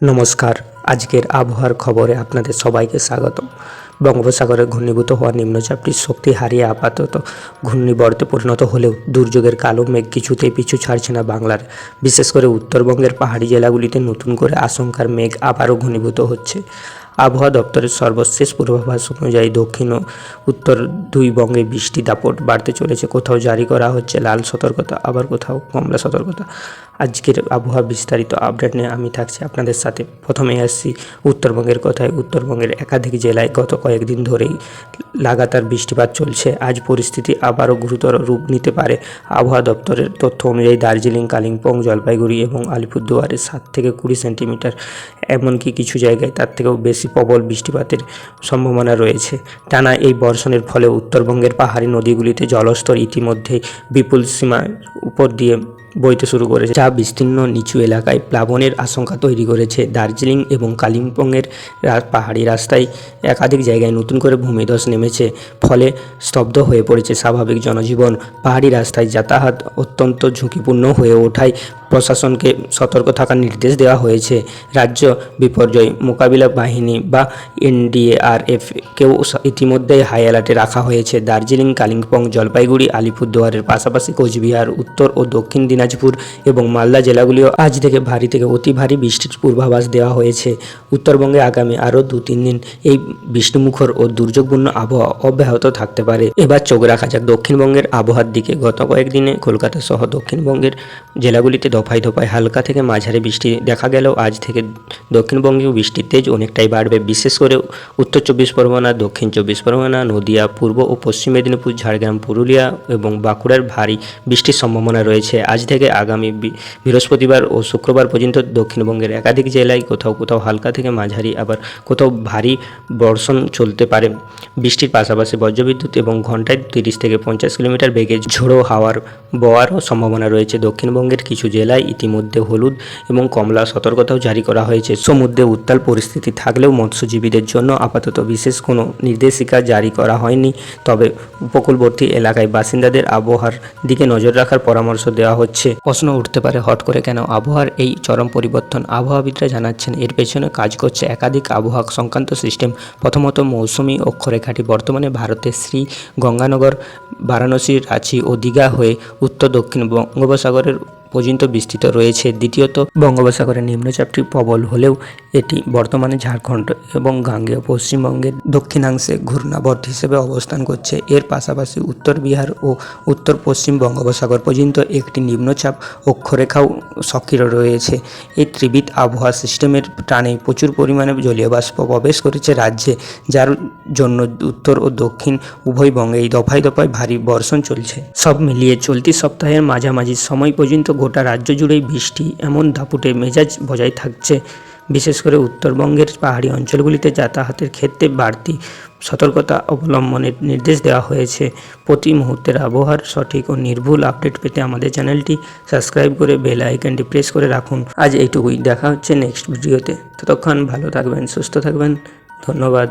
নমস্কার। আজকের আবহাওয়ার খবরে আপনাদের সবাইকে স্বাগতম। বঙ্গোপসাগরে ঘনীভূত হওয়া নিম্নচাপটির শক্তি হারিয়ে আপাতত ঘূর্ণিঝড়ে পরিণত হলেও দুর্যোগের কালো মেঘ কিছুতেই পিছু ছাড়ছে না বাংলার। বিশেষ করে উত্তরবঙ্গের পাহাড়ি জেলাগুলিতে নতুন করে আশঙ্কার মেঘ আবারও ঘনীভূত হচ্ছে। আবহাওয়া দপ্তরের সর্বশেষ পূর্বাভাস অনুযায়ী দক্ষিণ ও উত্তর দুই বঙ্গে বৃষ্টির দাপট বাড়তে চলেছে। কোথাও জারি করা হচ্ছে লাল সতর্কতা, আবার কোথাও কমলা সতর্কতা। আজকের আবহাওয়া বিস্তারিত আপডেট নিয়ে আমি থাকছি আপনাদের সাথে। প্রথমে আসছি উত্তরবঙ্গের কথায়। উত্তরবঙ্গের একাধিক জেলায় গত কয়েকদিন ধরেই লাগাতার বৃষ্টিপাত চলছে। আজ পরিস্থিতি আবারও গুরুতর রূপ নিতে পারে। আবহাওয়া দপ্তরের তথ্য অনুযায়ী দার্জিলিং, কালিম্পং, জলপাইগুড়ি এবং আলিপুরদুয়ারে 7 থেকে 20 সেন্টিমিটার, এমনকি কিছু জায়গায় তার থেকেও বেশি প্রবল বৃষ্টিপাতের সম্ভাবনা রয়েছে। টানা এই বর্ষণের ফলে উত্তরবঙ্গের পাহাড়ি নদীগুলিতে জলস্তর ইতিমধ্যেই বিপুল সীমার উপর দিয়ে বইতে শুরু করেছে, যা বিস্তীর্ণ নিচু এলাকায় প্লাবনের আশঙ্কা তৈরি করেছে। দার্জিলিং এবং কালিম্পংয়ের পাহাড়ি রাস্তায় একাধিক জায়গায় নতুন করে ভূমিধস নেমেছে, ফলে স্তব্ধ হয়ে পড়েছে স্বাভাবিক জনজীবন। পাহাড়ি রাস্তায় যাতায়াত অত্যন্ত ঝুঁকিপূর্ণ হয়ে ওঠায় প্রশাসনকে সতর্ক থাকার নির্দেশ দেওয়া হয়েছে। রাজ্য বিপর্যয় মোকাবিলা বাহিনী বা এনডিআরএফকেও ইতিমধ্যেই হাই অ্যালার্টে রাখা হয়েছে। দার্জিলিং, কালিম্পং, জলপাইগুড়ি, আলিপুরদুয়ারের পাশাপাশি কোচবিহার, উত্তর ও দক্ষিণ দিনাজপুর এবং মালদা জেলাগুলিও আজ থেকে ভারী থেকে অতি ভারী বৃষ্টির পূর্বাভাস দেওয়া হয়েছে। উত্তরবঙ্গে আগামী আরও 2-3 দিন এই বৃষ্টিমুখর ও দুর্যোগপূর্ণ আবহাওয়া অব্যাহত থাকতে পারে। এবার চোখ রাখা যাক দক্ষিণবঙ্গের আবহাওয়ার দিকে। গত কয়েকদিনে কলকাতা সহ দক্ষিণবঙ্গের জেলাগুলিতে দফায় দফায় হালকা থেকে মাঝারি বৃষ্টি দেখা গেলেও আজ থেকে দক্ষিণবঙ্গেও বৃষ্টির তেজ অনেকটাই বাড়বে। বিশেষ করে উত্তর 24 পরগনা, দক্ষিণ 24 পরগনা, নদিয়া, পূর্ব ও পশ্চিম মেদিনীপুর, ঝাড়গ্রাম, পুরুলিয়া এবং বাঁকুড়ার ভারী বৃষ্টির সম্ভাবনা রয়েছে। আজ থেকে আগামী বৃহস্পতিবার ও শুক্রবার পর্যন্ত দক্ষিণবঙ্গের একাধিক জেলায় কোথাও কোথাও হালকা থেকে মাঝারি, আবার কোথাও ভারী বর্ষণ চলতে পারে। বৃষ্টির পাশাপাশি বজ্রবিদ্যুৎ এবং ঘন্টায় 30 থেকে 50 কিলোমিটার বেগে ঝোড়ো হাওয়ার বওয়ারও সম্ভাবনা রয়েছে। দক্ষিণবঙ্গের কিছু জেলায় ইতিমধ্যে হলুদ এবং কমলা সতর্কতাও জারি করা হয়েছে। সমুদ্রে উত্তাল পরিস্থিতি থাকলেও মৎস্যজীবীদের জন্য আপাতত বিশেষ কোনো নির্দেশিকা জারি করা হয়নি। তবে উপকূলবর্তী এলাকায় বাসিন্দাদের আবহাওয়ার দিকে নজর রাখার পরামর্শ দেওয়া হচ্ছে। প্রশ্ন উঠতে পারে, হট করে কেন আবহাওয়ার এই চরম পরিবর্তন? আবহাওয়াবিদরা জানাচ্ছেন, এর পেছনে কাজ করছে একাধিক আবহাওয়া সংক্রান্ত সিস্টেম। প্রথমত মৌসুমি অক্ষরেখাটি বর্তমানে ভারতের শ্রী গঙ্গানগর, বারাণসী, রাঁচি ও দীঘা হয়ে উত্তর দক্ষিণ বঙ্গোপসাগরের পর্যন্ত বিস্তৃত রয়েছে। দ্বিতীয়ত, বঙ্গোপসাগরের নিম্নচাপটি প্রবল হলেও এটি বর্তমানে ঝাড়খণ্ড এবং গাঙ্গেয় পশ্চিমবঙ্গের দক্ষিণাংশে ঘূর্ণাবর্ত হিসেবে অবস্থান করছে। এর পাশাপাশি উত্তর বিহার ও উত্তর পশ্চিম বঙ্গোপসাগর পর্যন্ত একটি নিম্নচাপ অক্ষরেখাও সক্রিয় রয়েছে। এই ত্রিবিধ আবহাওয়া সিস্টেমের টানে প্রচুর পরিমাণে জলীয় বাষ্প প্রবেশ করেছে রাজ্যে, যার জন্য উত্তর ও দক্ষিণ উভয় বঙ্গেই দফায় দফায় ভারী বর্ষণ চলছে। সব মিলিয়ে চলতি সপ্তাহের মাঝামাঝি সময় পর্যন্ত গোটা রাজ্য জুড়েই বৃষ্টি এমন দাপুটে মেজাজ বজায় থাকছে। বিশেষ করে উত্তরবঙ্গের পাহাড়ি অঞ্চলগুলিতে যাতায়াতের ক্ষেত্রে বাড়তি সতর্কতা অবলম্বনের নির্দেশ দেওয়া হয়েছে। প্রতি মুহূর্তের আবহাওয়ার সঠিক ও নির্ভুল আপডেট পেতে আমাদের চ্যানেলটি সাবস্ক্রাইব করে বেল আইকনটি প্রেস করে রাখুন। আজ এইটুকুই, দেখা হচ্ছে নেক্সট ভিডিওতে। ততক্ষণ ভালো থাকবেন, সুস্থ থাকবেন। ধন্যবাদ।